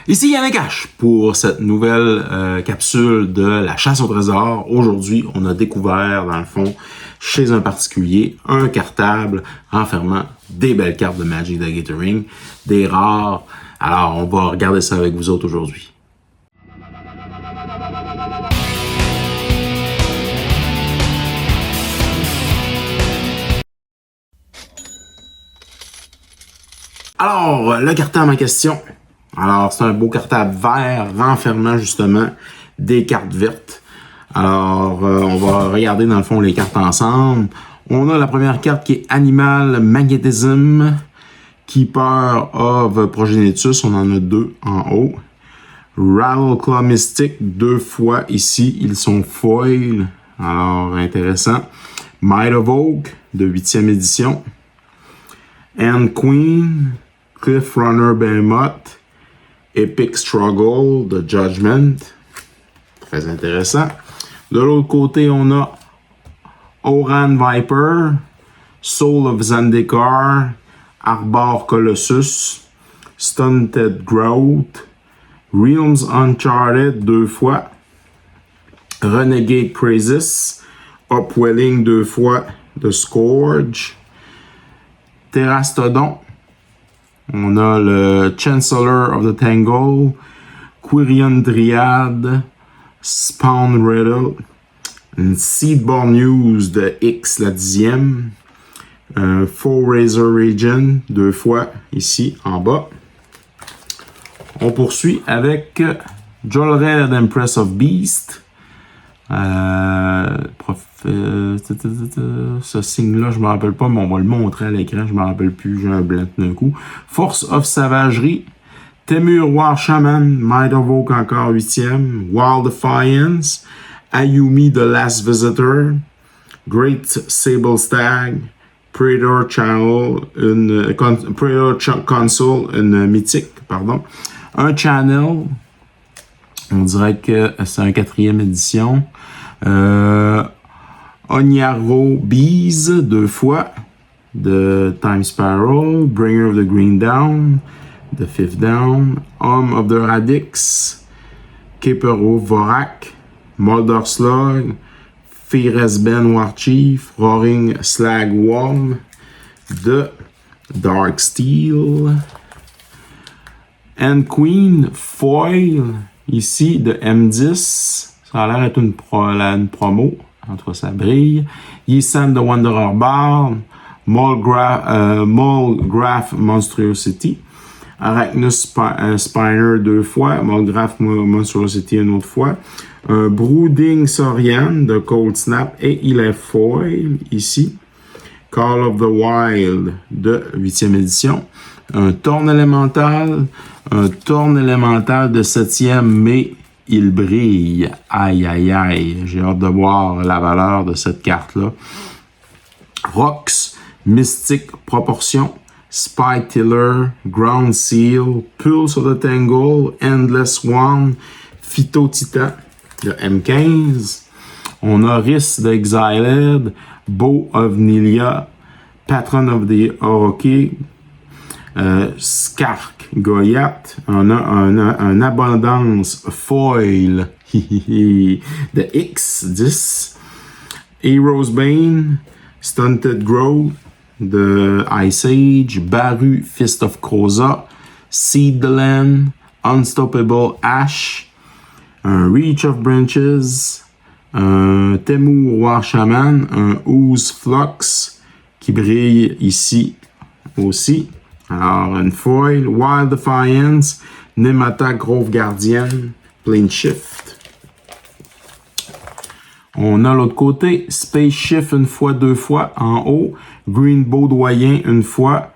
Ici Yannick H pour cette nouvelle capsule de la chasse au trésor. Aujourd'hui, on a découvert, dans le fond, chez un particulier, un cartable renfermant des belles cartes de Magic the Gathering, des rares. Alors, on va regarder ça avec vous autres aujourd'hui. Alors, le cartable en question. Alors, c'est un beau cartable vert renfermant justement des cartes vertes. Alors, on va regarder dans le fond les cartes ensemble. On a la première carte qui est Animal Magnetism, Keeper of Progenitus. On en a deux en haut. Rattleclaw Mystic, deux fois ici. Ils sont foil. Alors, intéressant. Might of Oak, de 8e édition. And Queen, Cliff Runner Behemoth. Epic Struggle de Judgment. Très intéressant. De l'autre côté, on a Oran Viper, Soul of Zendikar, Arbor Colossus, Stunted Growth, Realms Uncharted deux fois, Renegade Praises, Upwelling deux fois de Scourge, Terrastodon. On a le Chancellor of the Tangle, Quirion Dryad, Spawn Riddle, une Seedborn News de X, la 10e, Four Razor Region, deux fois ici en bas. On poursuit avec Jolred Empress of Beast. Ce signe-là, je ne me rappelle pas, mais on va le montrer à l'écran. Je ne me rappelle plus, j'ai un blanc d'un coup. Force of Savagerie. Temur War Shaman. Might of Oak encore 8e. Wild Defiance. Ayumi The Last Visitor. Great Sable Stag. Praetor Channel. Praetor Console. Une mythique, pardon. Un Channel. On dirait que c'est un 4e édition. Onyaro Bees, deux fois, de Time Spiral, Bringer of the Green Down, The Fifth Down, Home of the Radix, Kepero Vorak, Moldor Slug, Firesben Warchief, Roaring Slag Worm, de Dark Steel, and Queen Foil, ici, de M10, ça a l'air d'être une promo. En tout cas, ça brille. Yisan the Wanderer Bard. Molgraph Monstrosity. Arachnus Spiner deux fois. Molgraph Monstrosity une autre fois. Brooding Saurian de Cold Snap. Et il est foil ici. Call of the Wild de 8e édition. Un Torn élémental. Un Torn élémental de 7e, mais il brille. Aïe, aïe, aïe. J'ai hâte de voir la valeur de cette carte-là. Rocks, Mystic Proportion, Spy Tiller, Ground Seal, Pulse of the Tangle, Endless One, Phytotitan de M15. On a Riss de Exiled, Bow of Nilia, Patron of the Oroki, Skark Goyat. On a un abondance foil de X10. Heroes Bane, Stunted Growth de Ice Age, Baru Fist of Kroza, Seedland, Unstoppable Ash, un Reach of Branches, un Temur War Shaman, un Ooze Flux qui brille ici aussi. Alors, une foil, Wild Defiance, Nemata Grove Guardian, Plane Shift. On a l'autre côté, Space Shift une fois, deux fois en haut, Green Bow Doyen une fois,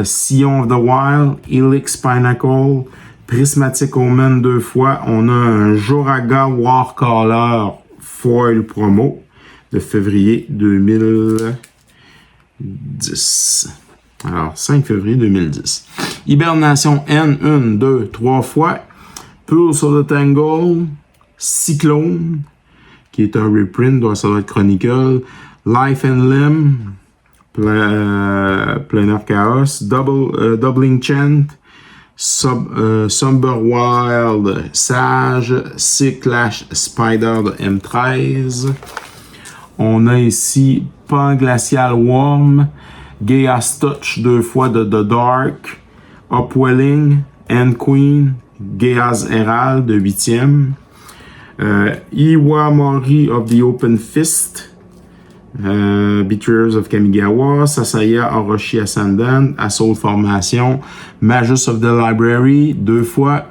Scion of the Wild, Helix Pinnacle, Prismatic Omen deux fois. On a un Joraga Warcaller foil promo de février 2010. Alors, 5 février 2010. Hibernation N, 1, 2, 3 fois. Pulse of the Tangle, Cyclone, qui est un reprint, ça doit être Chronicle. Life and Limb, Plane of Chaos. Doubling Chant, Somber Wild, Sage, Cyclash Spider de M13. On a ici Panglacial Worm, Gaia's Touch 2 fois de The Dark, Upwelling, End Queen, Gaia's Herald de 8e, Iwamori of the Open Fist, Betrayers of Kamigawa, Sasaya Orochi Ascendant, Assault Formation, Magus of the Library 2 fois,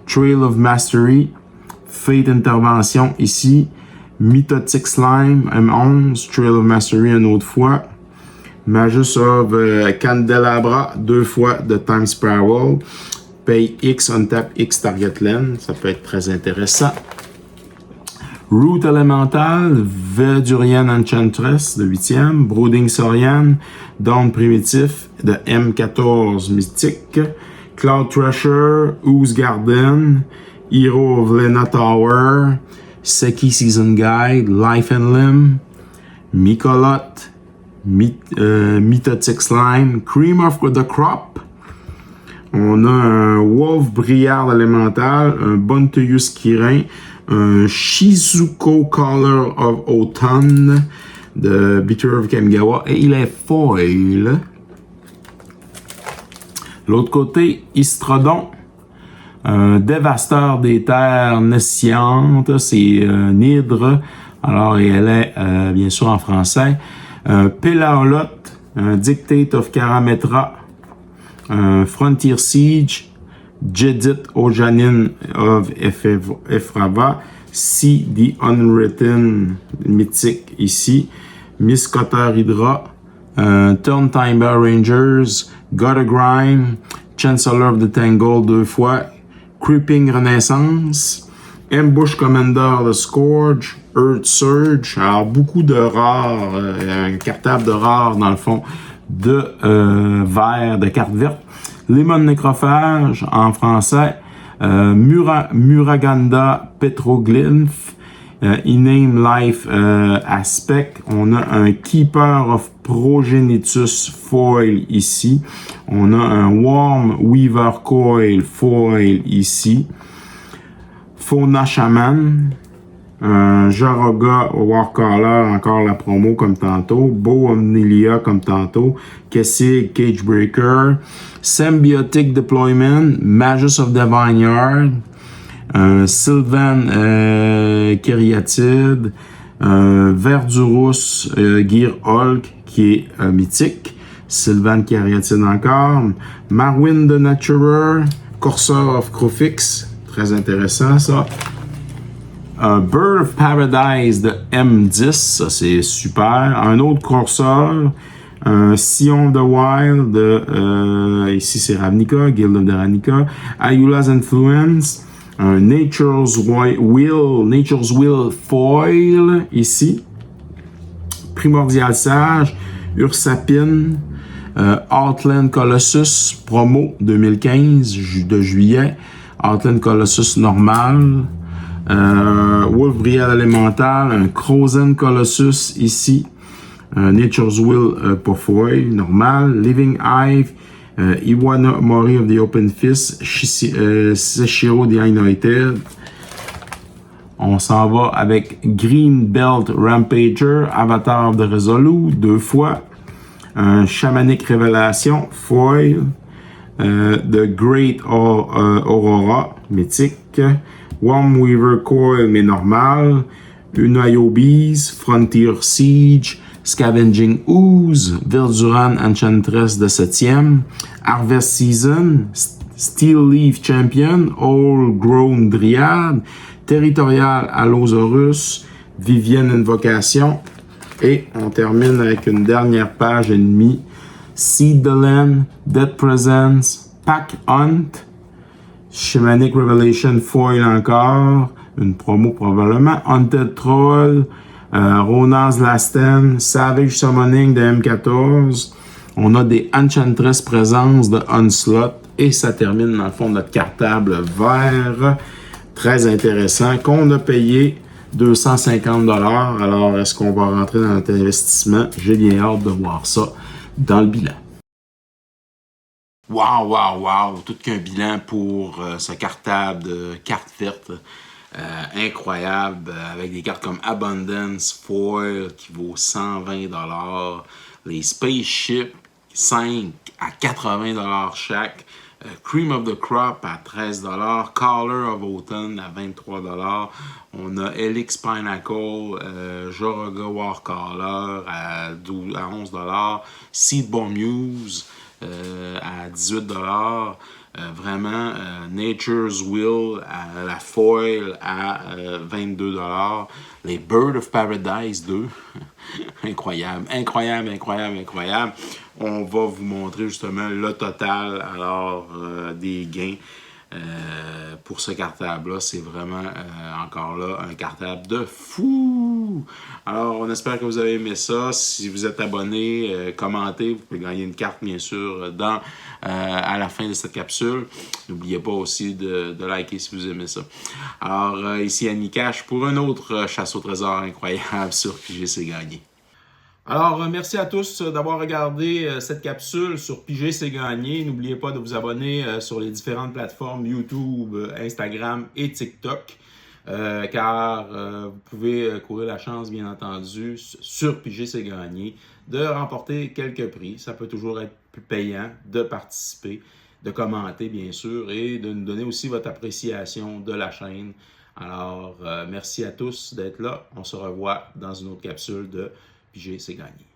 Trail of Mastery, Fate Intervention ici, Mitotic Slime M11, Trail of Mastery une autre fois, Magus of Candelabra 2 fois de Time Spiral, Pay X, Untap X Target Land, ça peut être très intéressant. Root Elemental, Verdurian Enchantress de 8e, Brooding Saurian, Dawn Primitif de M14 Mystique, Cloud Thrasher, Ooze Garden, Hero of Lena Tower, Seki Season Guide, Life and Limb, Mikolot, Mitotic Slime, Cream of the Crop. On a un Wolf Briard Elemental, un Bonteus Kirin, un Shizuko Color of Autumn de Betrayer of Kamigawa, et il est foil. L'autre côté, Istrodon, un dévasteur des terres naissantes, c'est un hydre, alors elle est bien sûr en français. Un Pelaolot, un Dictate of Karametra, un Frontier Siege, Jedit Ojanin of Efrava, Si the Unwritten mythique ici, Miscotter Hydra, Turntimer Rangers, God of Grime, Chancellor of the Tangle 2 fois, Creeping Renaissance, Ambush Commander de Scourge, Earth Surge, alors beaucoup de rares, un cartable de rares dans le fond de vert, de cartes vertes. Lemon Nécrophage en français, Muraganda Petroglyph, Iname Life Aspect. On a un Keeper of Progenitus foil ici. On a un Worm Weaver Coil foil ici. Fauna Shaman. Un Jaroga Warcaller, encore la promo comme tantôt. Bo Omnilia comme tantôt. Kessig Cagebreaker. Symbiotic Deployment. Magus of the Vineyard. Sylvan Kyriatide. Verdurus Gear Hulk qui est mythique. Sylvan Kyriatide encore. Marwyn the Naturer. Corsair of Crofix. Très intéressant ça. Bird of Paradise de M10, ça c'est super. Un autre Corsair, un Sion of the Wild de, ici c'est Ravnica, Guild of the Ravnica. Ayula's Influence, un Nature's Will Foil ici. Primordial Sage, Ursapine, Outland Colossus, promo 2015 de juillet. Outland Colossus normal. Wolf Brial Elemental, un Crozen Colossus ici, Nature's Will pour foil, normal, Living Hive, Iwana Mori of the Open Fist, Seshiro the Anointed. On s'en va avec Green Belt Rampager, Avatar of the Resolu, 2 fois, un Shamanic Révélation, foil, The Great Aurora, mythique, Worm Weaver Coil, mais normal. Unayobis, Frontier Siege, Scavenging Ooze, Verduran Enchantress de 7e, Harvest Season, Steel Leaf Champion, All Grown Dryad, Territorial Allosaurus, Vivienne Invocation. Et on termine avec une dernière page et demie. Seed the Land, Dead Presence, Pack Hunt, Shamanic Revelation Foil encore, une promo probablement, Haunted Troll, Rona's Last Stand, Savage Summoning de M14, on a des Enchantress Présence de Onslaught, et ça termine dans le fond notre cartable vert. très intéressant qu'on a payé 250 $. Alors, est-ce qu'on va rentrer dans notre investissement? J'ai bien hâte de voir ça dans le bilan. Wow, wow, wow! Tout qu'un bilan pour ce cartable de cartes vertes. Incroyable, avec des cartes comme Abundance Foil qui vaut 120 $, les Spaceship 5 à 80 $ chaque, Cream of the Crop à 13 $, Color of Autumn à 23 $, on a Helix Pinnacle, Joraga Warcaller à 11 $, Seedball Muse à 18 $. Vraiment, Nature's Will à la foil à 22 $. Les Bird of Paradise 2. Incroyable, incroyable, incroyable, incroyable. On va vous montrer justement le total alors des gains. Pour ce cartable-là, c'est vraiment encore là un cartable de fou! Alors, on espère que vous avez aimé ça. Si vous êtes abonné, commentez, vous pouvez gagner une carte, bien sûr, à la fin de cette capsule. N'oubliez pas aussi de liker si vous aimez ça. Alors, ici Annie Cash pour un autre chasse au trésor incroyable sur Piger c'est gagné. Alors, merci à tous d'avoir regardé cette capsule sur Piger c'est gagné. N'oubliez pas de vous abonner sur les différentes plateformes YouTube, Instagram et TikTok. Car vous pouvez courir la chance, bien entendu, sur Piger c'est gagné, de remporter quelques prix. Ça peut toujours être plus payant de participer, de commenter, bien sûr, et de nous donner aussi votre appréciation de la chaîne. Alors, merci à tous d'être là. On se revoit dans une autre capsule de Piger c'est gagné.